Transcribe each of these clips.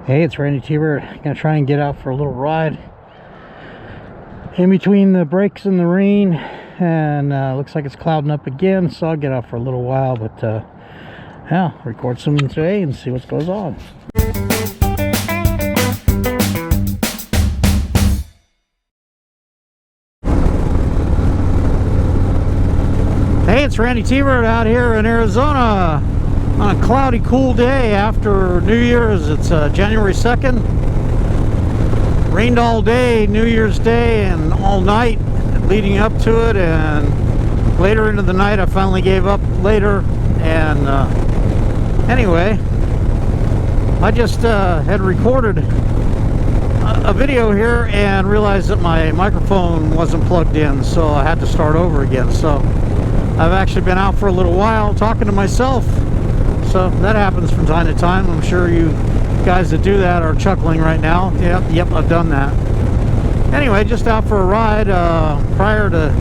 Hey, it's Randy T-Bird. Gonna try and get out for a little ride in between the breaks and the rain, and looks like it's clouding up again, so I'll get out for a little while, but yeah, record something today and see what goes on. Hey, it's Randy T-Bird out here in Arizona on a cloudy, cool day after New Year's. It's January 2nd. Rained all day, New Year's Day, and all night leading up to it, and later into the night I finally gave up later. And anyway, I just had recorded a video here and realized that my microphone wasn't plugged in, so I had to start over again. So I've actually been out for a little while talking to myself. So that happens from time to time. I'm sure you guys that do that are chuckling right now. Yep, I've done that. Anyway, just out for a ride prior to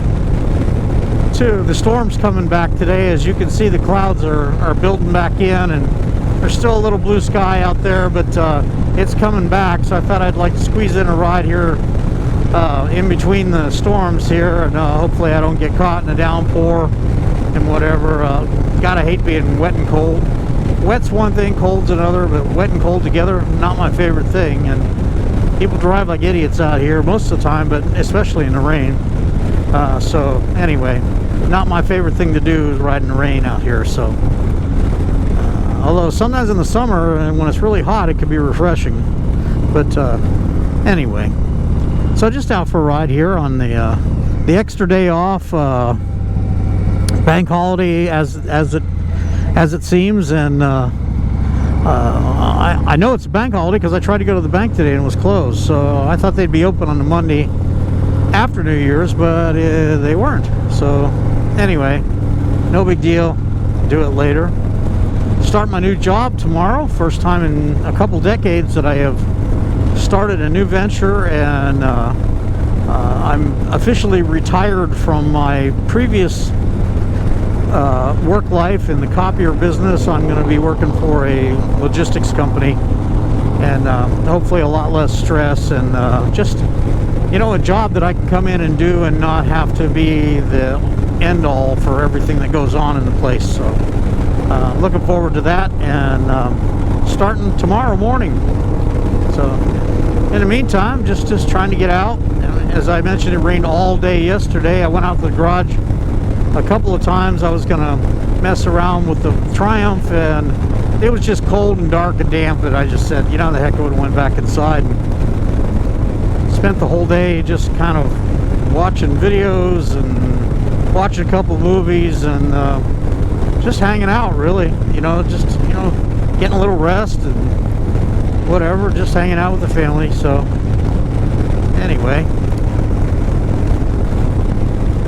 the storms coming back today. As you can see, the clouds are building back in, and there's still a little blue sky out there, but it's coming back. So I thought I'd like to squeeze in a ride here in between the storms here, and hopefully I don't get caught in a downpour and whatever. Gotta hate being wet and cold. Wet's one thing, cold's another, but wet and cold together, not my favorite thing. And people drive like idiots out here most of the time, but especially in the rain. So anyway, not my favorite thing to do is ride in the rain out here. So although sometimes in the summer and when it's really hot, it can be refreshing. But anyway, so just out for a ride here on the extra day off, bank holiday as it seems, and I know it's a bank holiday because I tried to go to the bank today and it was closed. So I thought they'd be open on the Monday after New Year's, but they weren't. So anyway, no big deal. Do it later. Start my new job tomorrow. First time in a couple decades that I have started a new venture, and I'm officially retired from my previous work life in the copier business. I'm going to be working for a logistics company, and hopefully a lot less stress, and just, you know, a job that I can come in and do and not have to be the end all for everything that goes on in the place. So looking forward to that, and starting tomorrow morning. So in the meantime, just trying to get out. As I mentioned, it rained all day yesterday. I went out to the garage a couple of times. I was gonna mess around with the Triumph, and it was just cold and dark and damp that I just said, you know, the heck, I would have went back inside and spent the whole day just kind of watching videos and watching a couple movies and just hanging out, really. You know, just, you know, getting a little rest and whatever, just hanging out with the family. So anyway,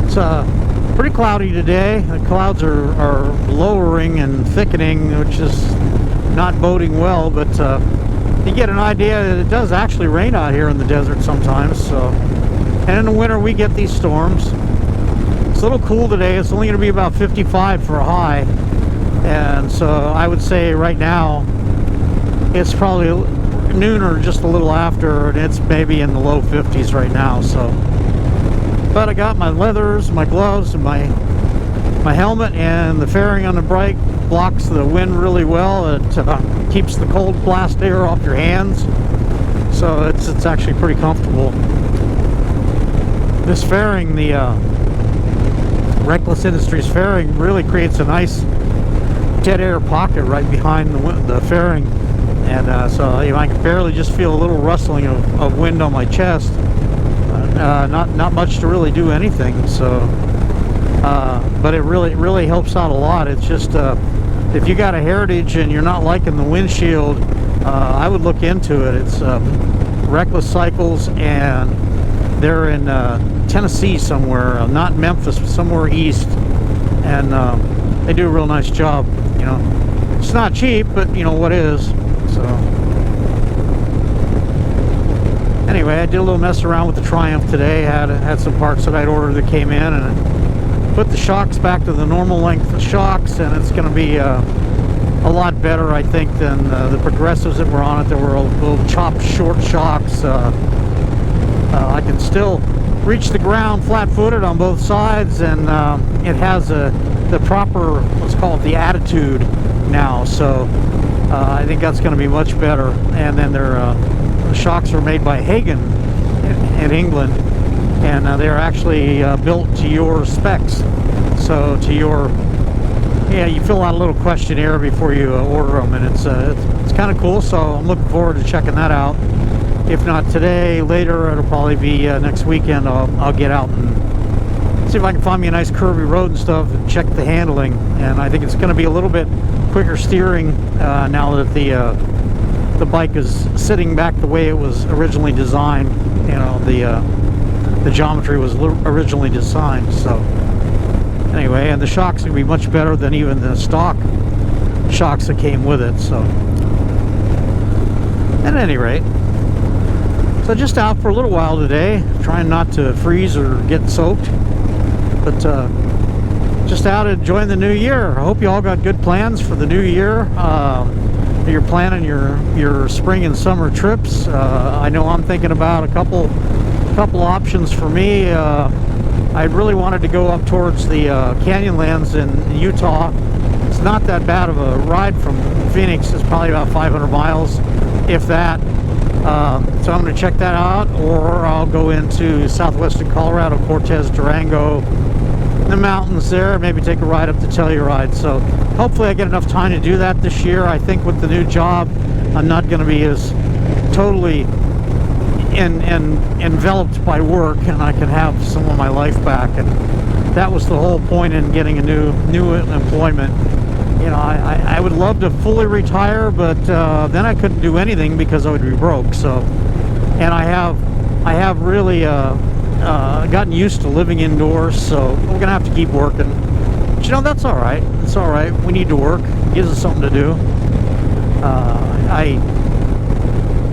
it's pretty cloudy today. The clouds are lowering and thickening, which is not boding well, but you get an idea that it does actually rain out here in the desert sometimes. So, and in the winter we get these storms. It's a little cool today. It's only going to be about 55 for a high, and so I would say right now it's probably noon or just a little after, and it's maybe in the low 50s right now. So, but I got my leathers, my gloves, and my helmet, and the fairing on the bike blocks the wind really well. It keeps the cold blast air off your hands, so it's actually pretty comfortable. This fairing, the Reckless Industries fairing, really creates a nice dead air pocket right behind the fairing, and so, you know, I can barely just feel a little rustling of wind on my chest. Not much to really do anything. So but it really helps out a lot. It's just if you got a Heritage and you're not liking the windshield, I would look into it. It's Reckless Cycles, and they're in Tennessee somewhere, not Memphis, but somewhere east, and they do a real nice job. You know, it's not cheap, but you know what is. So anyway, I did a little mess around with the Triumph today. Had some parts that I'd ordered that came in, and I put the shocks back to the normal length of shocks, and it's going to be a lot better, I think, than the Progressives that were on it. There were little chopped short shocks. I can still reach the ground flat-footed on both sides, and it has the proper, let's call it the attitude now. So I think that's going to be much better. And then the shocks are made by Hagen in England, and they're actually built to your specs. So to your, yeah, you fill out a little questionnaire before you order them, and it's kind of cool. So I'm looking forward to checking that out. If not today, later, it'll probably be next weekend. I'll get out and see if I can find me a nice curvy road and stuff and check the handling. And I think it's going to be a little bit quicker steering now that the bike is sitting back the way it was originally designed. You know, the geometry was originally designed. So anyway, and the shocks will be much better than even the stock shocks that came with it. So at any rate, so just out for a little while today, trying not to freeze or get soaked, but just out enjoying the new year. I hope you all got good plans for the new year. You're planning your spring and summer trips. I know I'm thinking about a couple options for me. I really wanted to go up towards the Canyonlands in Utah. It's not that bad of a ride from Phoenix. It's probably about 500 miles, if that. So I'm going to check that out, or I'll go into southwestern Colorado, Cortez, Durango, the mountains there, maybe take a ride up to Telluride. So hopefully I get enough time to do that this year. I think with the new job, I'm not going to be as totally enveloped by work, and I can have some of my life back. And that was the whole point in getting a new employment. You know, I would love to fully retire, but then I couldn't do anything because I would be broke. So, and I have really gotten used to living indoors. So we're gonna have to keep working. But you know, that's all right. It's all right. We need to work. It gives us something to do.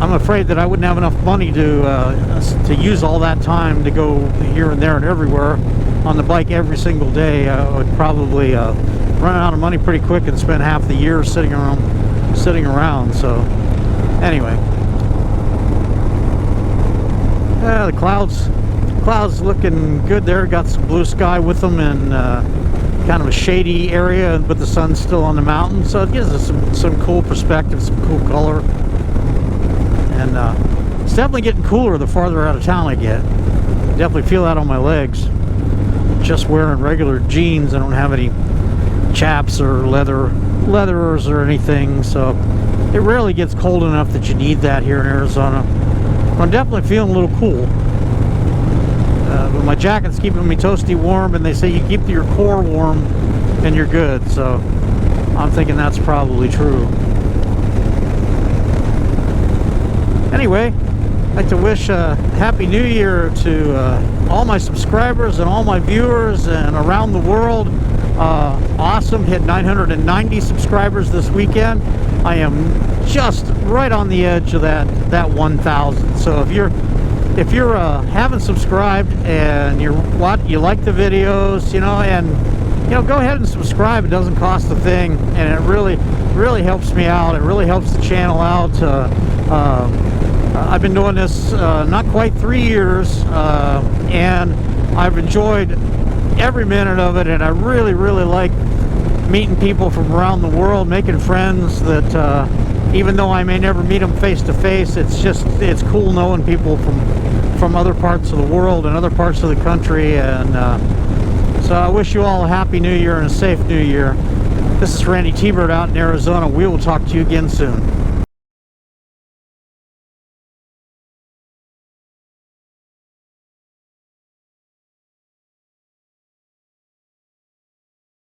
I'm afraid that I wouldn't have enough money to use all that time to go here and there and everywhere on the bike every single day. I would probably run out of money pretty quick and spend half the year sitting around. So anyway, the clouds looking good there. Got some blue sky with them, and kind of a shady area, but the sun's still on the mountain, so it gives us some cool perspective, some cool color. And it's definitely getting cooler the farther out of town I get. I definitely feel that on my legs. Just wearing regular jeans, I don't have any chaps or leathers or anything, so it rarely gets cold enough that you need that here in Arizona. But I'm definitely feeling a little cool. But my jacket's keeping me toasty warm, and they say you keep your core warm and you're good, so I'm thinking that's probably true. Anyway, I'd like to wish a Happy New Year to all my subscribers and all my viewers and around the world. Awesome, hit 990 subscribers this weekend. I am just right on the edge of that 1,000. So if you're haven't subscribed and you like the videos, go ahead and subscribe. It doesn't cost a thing, and it really helps me out. It really helps the channel out. I've been doing this not quite 3 years, and I've enjoyed every minute of it, and I really like meeting people from around the world, making friends that even though I may never meet them face to face, it's cool knowing people from other parts of the world and other parts of the country. And so I wish you all a Happy New Year and a safe New Year. This is Randy T-Bird out in Arizona. We will talk to you again soon.